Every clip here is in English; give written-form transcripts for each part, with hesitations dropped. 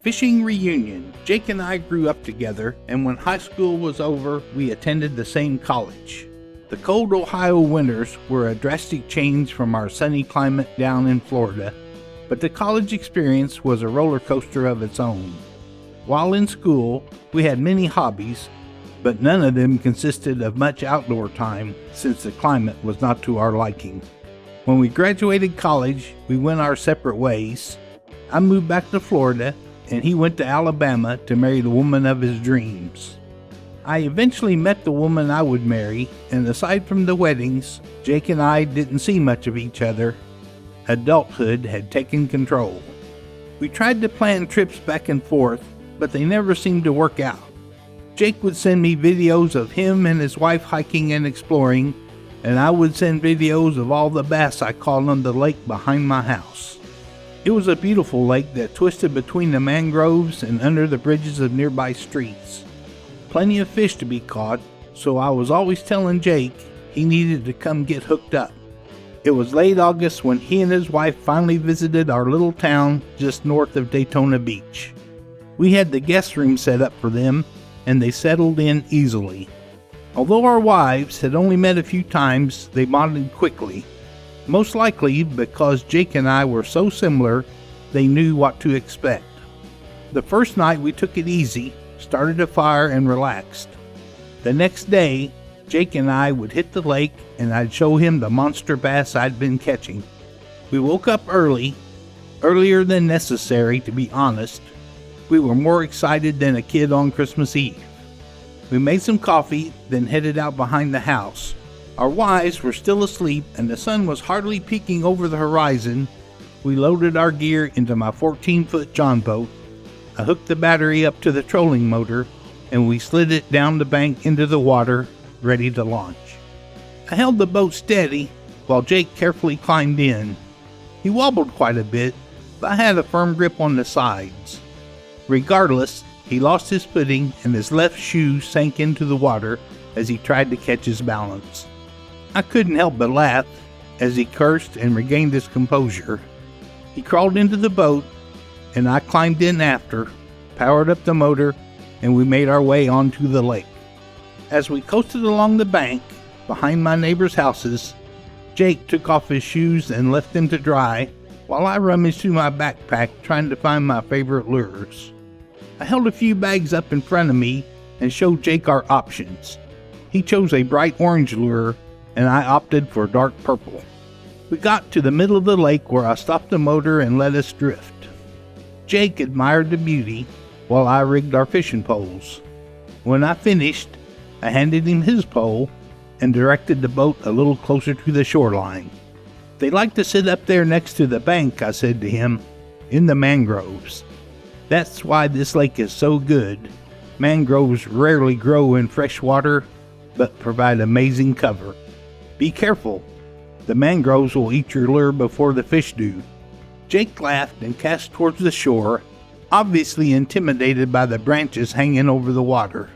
Fishing reunion. Jake and I grew up together, and when high school was over, we attended the same college. The cold Ohio winters were a drastic change from our sunny climate down in Florida, but the college experience was a roller coaster of its own. While in school, we had many hobbies, but none of them consisted of much outdoor time since the climate was not to our liking. When we graduated college, we went our separate ways. I moved back to Florida, and he went to Alabama to marry the woman of his dreams. I eventually met the woman I would marry, and aside from the weddings, Jake and I didn't see much of each other. Adulthood had taken control. We tried to plan trips back and forth, but they never seemed to work out. Jake would send me videos of him and his wife hiking and exploring, and I would send videos of all the bass I caught on the lake behind my house. It was a beautiful lake that twisted between the mangroves and under the bridges of nearby streets. Plenty of fish to be caught, so I was always telling Jake he needed to come get hooked up. It was late August when he and his wife finally visited our little town just north of Daytona Beach. We had the guest room set up for them, and they settled in easily. Although our wives had only met a few times, they bonded quickly. Most likely because Jake and I were so similar, they knew what to expect. The first night we took it easy, started a fire, and relaxed. The next day, Jake and I would hit the lake, and I'd show him the monster bass I'd been catching. We woke up early, earlier than necessary to be honest. We were more excited than a kid on Christmas Eve. We made some coffee, then headed out behind the house. Our wives were still asleep, and the sun was hardly peeking over the horizon. We loaded our gear into my 14-foot John boat. I hooked the battery up to the trolling motor, and we slid it down the bank into the water, ready to launch. I held the boat steady while Jake carefully climbed in. He wobbled quite a bit, but I had a firm grip on the sides. Regardless, he lost his footing, and his left shoe sank into the water as he tried to catch his balance. I couldn't help but laugh as he cursed and regained his composure. He crawled into the boat, and I climbed in after, powered up the motor, and we made our way onto the lake. As we coasted along the bank, behind my neighbors' houses, Jake took off his shoes and left them to dry, while I rummaged through my backpack trying to find my favorite lures. I held a few bags up in front of me and showed Jake our options. He chose a bright orange lure, and I opted for dark purple. We got to the middle of the lake where I stopped the motor and let us drift. Jake admired the beauty while I rigged our fishing poles. When I finished, I handed him his pole and directed the boat a little closer to the shoreline. "They like to sit up there next to the bank," I said to him, "in the mangroves. That's why this lake is so good. Mangroves rarely grow in fresh water, but provide amazing cover. Be careful. The mangroves will eat your lure before the fish do." Jake laughed and cast towards the shore, obviously intimidated by the branches hanging over the water.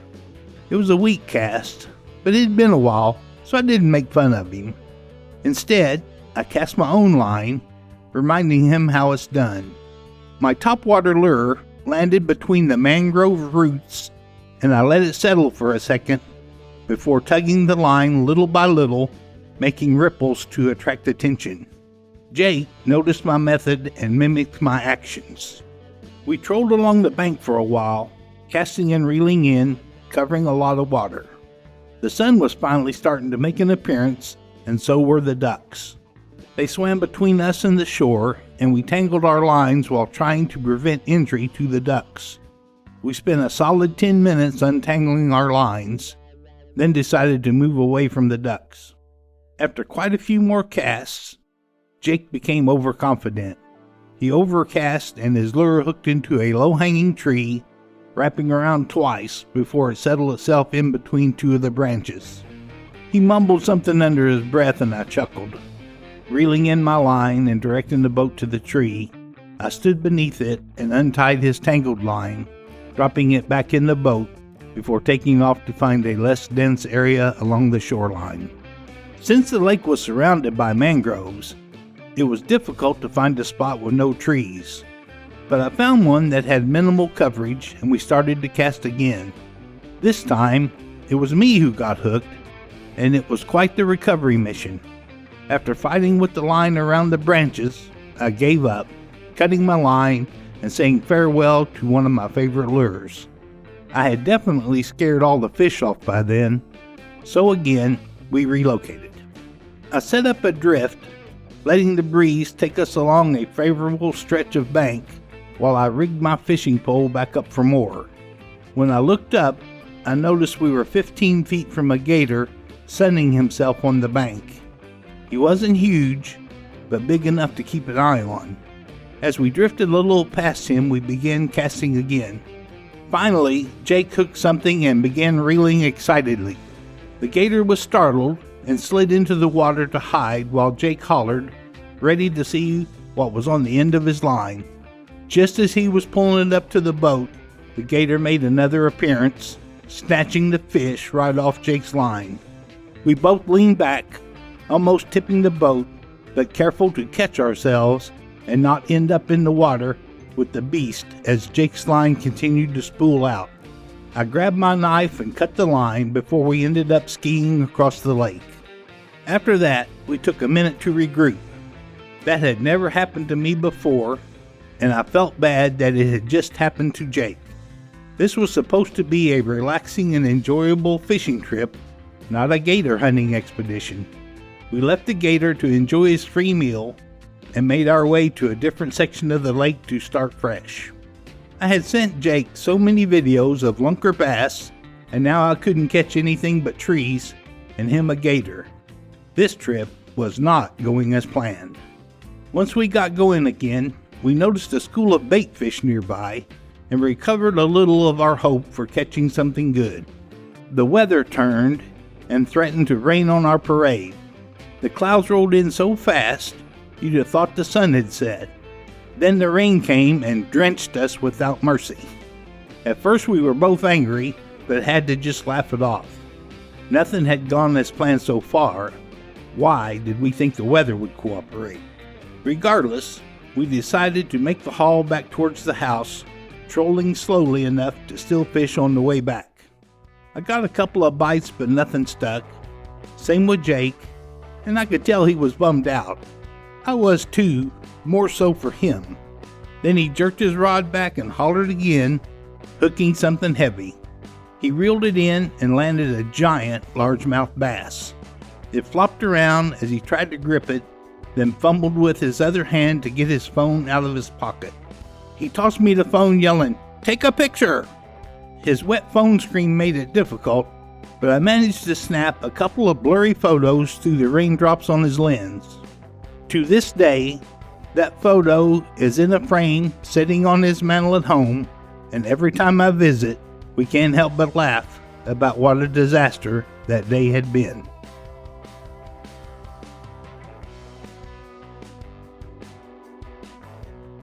It was a weak cast, but it had been a while, so I didn't make fun of him. Instead, I cast my own line, reminding him how it's done. My topwater lure landed between the mangrove roots, and I let it settle for a second before tugging the line little by little, making ripples to attract attention. Jake noticed my method and mimicked my actions. We trolled along the bank for a while, casting and reeling in, covering a lot of water. The sun was finally starting to make an appearance, and so were the ducks. They swam between us and the shore, and we tangled our lines while trying to prevent injury to the ducks. We spent a solid 10 minutes untangling our lines, then decided to move away from the ducks. After quite a few more casts, Jake became overconfident. He overcast and his lure hooked into a low-hanging tree, wrapping around twice before it settled itself in between two of the branches. He mumbled something under his breath, and I chuckled. Reeling in my line and directing the boat to the tree, I stood beneath it and untied his tangled line, dropping it back in the boat before taking off to find a less dense area along the shoreline. Since the lake was surrounded by mangroves, it was difficult to find a spot with no trees. but I found one that had minimal coverage and we started to cast again. This time, it was me who got hooked, and it was quite the recovery mission. After fighting with the line around the branches, I gave up, cutting my line and saying farewell to one of my favorite lures. I had definitely scared all the fish off by then, so again, we relocated. I set up a drift, letting the breeze take us along a favorable stretch of bank while I rigged my fishing pole back up for more. When I looked up, I noticed we were 15 feet from a gator sunning himself on the bank. He wasn't huge, but big enough to keep an eye on. As we drifted a little past him, we began casting again. Finally, Jake hooked something and began reeling excitedly. The gator was startled and slid into the water to hide while Jake hollered, ready to see what was on the end of his line. Just as he was pulling it up to the boat, the gator made another appearance, snatching the fish right off Jake's line. We both leaned back, almost tipping the boat, but careful to catch ourselves and not end up in the water with the beast as Jake's line continued to spool out. I grabbed my knife and cut the line before we ended up skiing across the lake. After that, we took a minute to regroup. That had never happened to me before, and I felt bad that it had just happened to Jake. This was supposed to be a relaxing and enjoyable fishing trip, not a gator hunting expedition. We left the gator to enjoy his free meal and made our way to a different section of the lake to start fresh. I had sent Jake so many videos of lunker bass, and now I couldn't catch anything but trees and him a gator. This trip was not going as planned. Once we got going again, we noticed a school of bait fish nearby and recovered a little of our hope for catching something good. The weather turned and threatened to rain on our parade. The clouds rolled in so fast, you'd have thought the sun had set. Then the rain came and drenched us without mercy. At first we were both angry, but had to just laugh it off. Nothing had gone as planned so far. Why did we think the weather would cooperate? Regardless, we decided to make the haul back towards the house, trolling slowly enough to still fish on the way back. I got a couple of bites, but nothing stuck. Same with Jake, and I could tell he was bummed out. I was too, more so for him. Then he jerked his rod back and hollered again, hooking something heavy. He reeled it in and landed a giant largemouth bass. It flopped around as he tried to grip it, then fumbled with his other hand to get his phone out of his pocket. He tossed me the phone yelling, "Take a picture!" His wet phone screen made it difficult, but I managed to snap a couple of blurry photos through the raindrops on his lens. To this day, that photo is in a frame sitting on his mantel at home, and every time I visit, we can't help but laugh about what a disaster that day had been.